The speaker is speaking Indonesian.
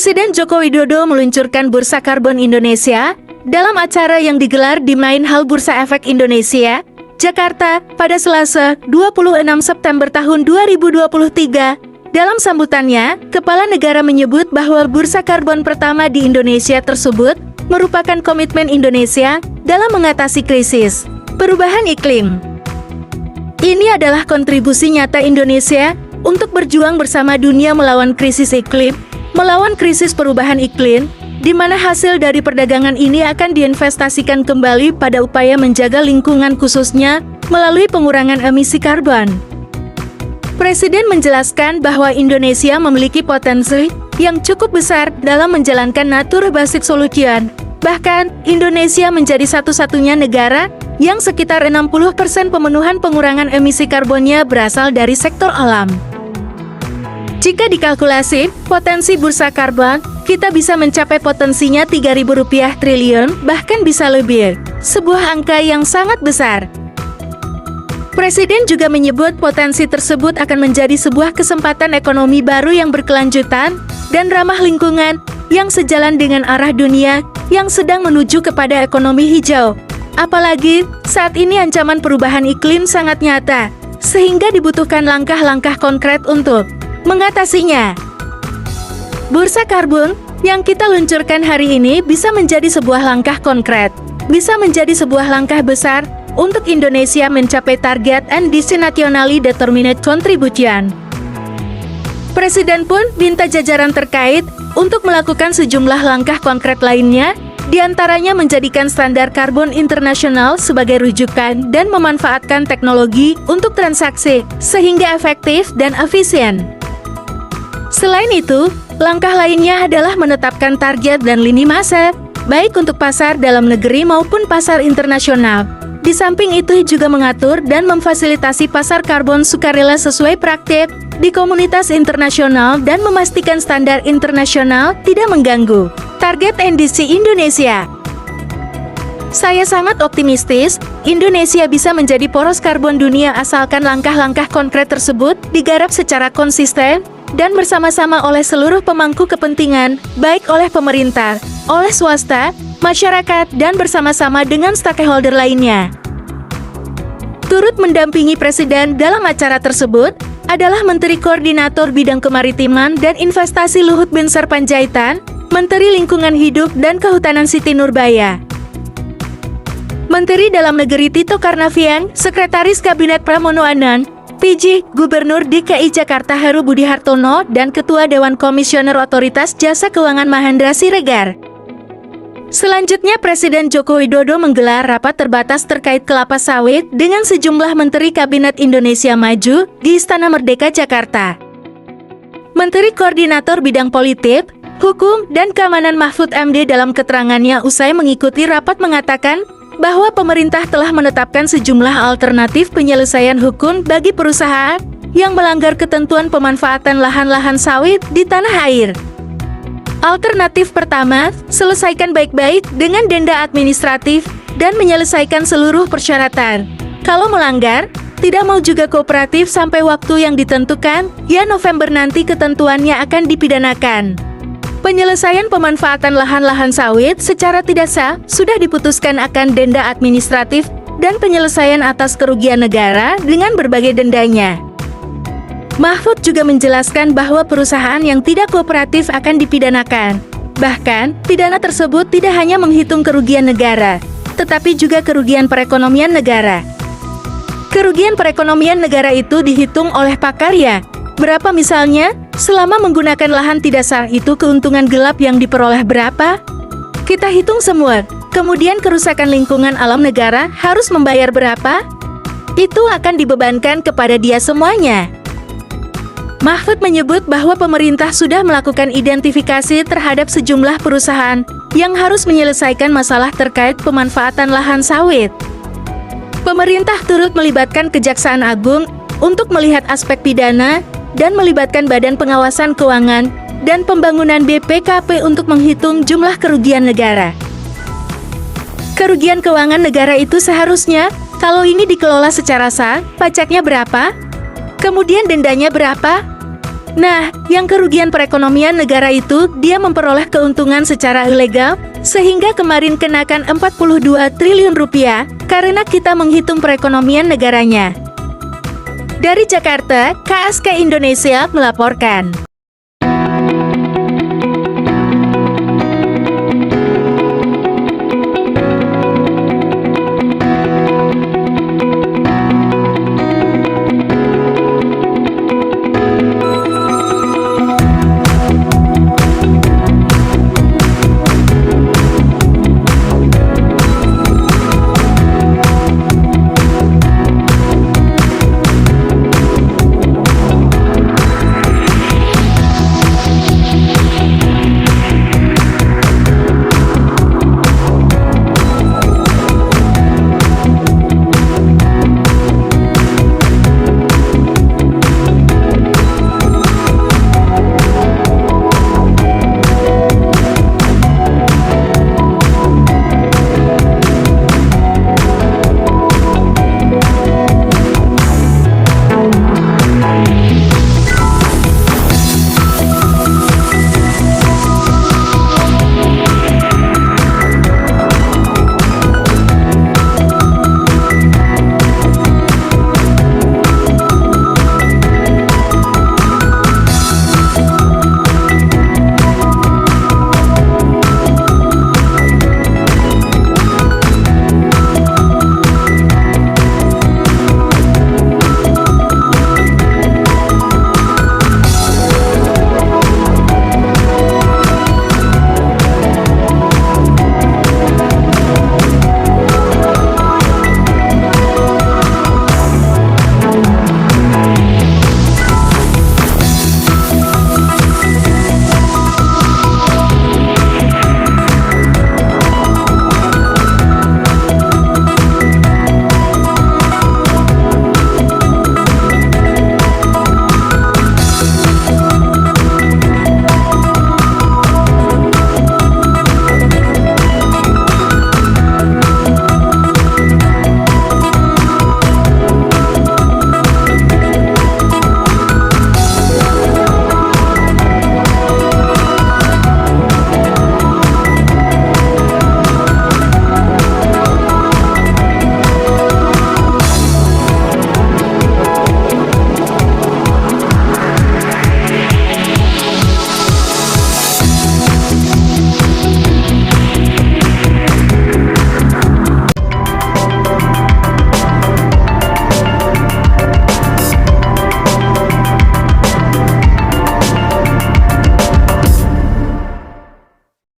Presiden Joko Widodo meluncurkan Bursa Karbon Indonesia dalam acara yang digelar di Main Hall Bursa Efek Indonesia, Jakarta, pada Selasa, 26 September tahun 2023. Dalam sambutannya, Kepala Negara menyebut bahwa bursa karbon pertama di Indonesia tersebut merupakan komitmen Indonesia dalam mengatasi krisis perubahan iklim. Ini adalah kontribusi nyata Indonesia untuk berjuang bersama dunia melawan krisis iklim, melawan krisis perubahan iklim, di mana hasil dari perdagangan ini akan diinvestasikan kembali pada upaya menjaga lingkungan khususnya melalui pengurangan emisi karbon. Presiden menjelaskan bahwa Indonesia memiliki potensi yang cukup besar dalam menjalankan Nature Basic Solution. Bahkan, Indonesia menjadi satu-satunya negara yang sekitar 60% pemenuhan pengurangan emisi karbonnya berasal dari sektor alam. Jika dikalkulasi, potensi bursa karbon, kita bisa mencapai potensinya Rp3.000 triliun, bahkan bisa lebih. Sebuah angka yang sangat besar. Presiden juga menyebut potensi tersebut akan menjadi sebuah kesempatan ekonomi baru yang berkelanjutan dan ramah lingkungan yang sejalan dengan arah dunia yang sedang menuju kepada ekonomi hijau. Apalagi, saat ini ancaman perubahan iklim sangat nyata, sehingga dibutuhkan langkah-langkah konkret untuk mengatasinya. Bursa karbon yang kita luncurkan hari ini bisa menjadi sebuah langkah konkret, bisa menjadi sebuah langkah besar untuk Indonesia mencapai target NDC Nationally Determined Contribution. Presiden pun minta jajaran terkait untuk melakukan sejumlah langkah konkret lainnya, diantaranya menjadikan standar karbon internasional sebagai rujukan dan memanfaatkan teknologi untuk transaksi, sehingga efektif dan efisien. Selain itu, langkah lainnya adalah menetapkan target dan lini masa, baik untuk pasar dalam negeri maupun pasar internasional. Di samping itu juga mengatur dan memfasilitasi pasar karbon sukarela sesuai praktik di komunitas internasional dan memastikan standar internasional tidak mengganggu target NDC Indonesia. Saya sangat optimistis, Indonesia bisa menjadi poros karbon dunia asalkan langkah-langkah konkret tersebut digarap secara konsisten dan bersama-sama oleh seluruh pemangku kepentingan, baik oleh pemerintah, oleh swasta, masyarakat, dan bersama-sama dengan stakeholder lainnya. Turut mendampingi Presiden dalam acara tersebut adalah Menteri Koordinator Bidang Kemaritiman dan Investasi Luhut Binsar Panjaitan, Menteri Lingkungan Hidup dan Kehutanan Siti Nurbaya, Menteri Dalam Negeri Tito Karnavian, Sekretaris Kabinet Pramono Anand, PJ Gubernur DKI Jakarta Heru Budi Hartono, dan Ketua Dewan Komisioner Otoritas Jasa Keuangan Mahendra Siregar. Selanjutnya, Presiden Joko Widodo menggelar rapat terbatas terkait kelapa sawit dengan sejumlah Menteri Kabinet Indonesia Maju di Istana Merdeka, Jakarta. Menteri Koordinator Bidang Politik, Hukum, dan Keamanan Mahfud MD dalam keterangannya usai mengikuti rapat mengatakan bahwa pemerintah telah menetapkan sejumlah alternatif penyelesaian hukum bagi perusahaan yang melanggar ketentuan pemanfaatan lahan-lahan sawit di tanah air. Alternatif pertama, selesaikan baik-baik dengan denda administratif dan menyelesaikan seluruh persyaratan. Kalau melanggar, tidak mau juga kooperatif sampai waktu yang ditentukan, ya November nanti ketentuannya akan dipidanakan. Penyelesaian pemanfaatan lahan-lahan sawit secara tidak sah sudah diputuskan akan denda administratif dan penyelesaian atas kerugian negara dengan berbagai dendanya. Mahfud juga menjelaskan bahwa perusahaan yang tidak kooperatif akan dipidanakan. Bahkan, pidana tersebut tidak hanya menghitung kerugian negara, tetapi juga kerugian perekonomian negara. Kerugian perekonomian negara itu dihitung oleh pakarya. Berapa misalnya, selama menggunakan lahan tidak sah itu keuntungan gelap yang diperoleh berapa? Kita hitung semua, kemudian kerusakan lingkungan alam negara harus membayar berapa? Itu akan dibebankan kepada dia semuanya. Mahfud menyebut bahwa pemerintah sudah melakukan identifikasi terhadap sejumlah perusahaan yang harus menyelesaikan masalah terkait pemanfaatan lahan sawit. Pemerintah turut melibatkan Kejaksaan Agung untuk melihat aspek pidana dan melibatkan Badan Pengawasan Keuangan dan Pembangunan BPKP untuk menghitung jumlah kerugian negara. Kerugian keuangan negara itu seharusnya, kalau ini dikelola secara sah, pajaknya berapa? Kemudian dendanya berapa? Nah, yang kerugian perekonomian negara itu, dia memperoleh keuntungan secara ilegal, sehingga kemarin kenakan 42 triliun rupiah, karena kita menghitung perekonomian negaranya. Dari Jakarta, KSK Indonesia melaporkan.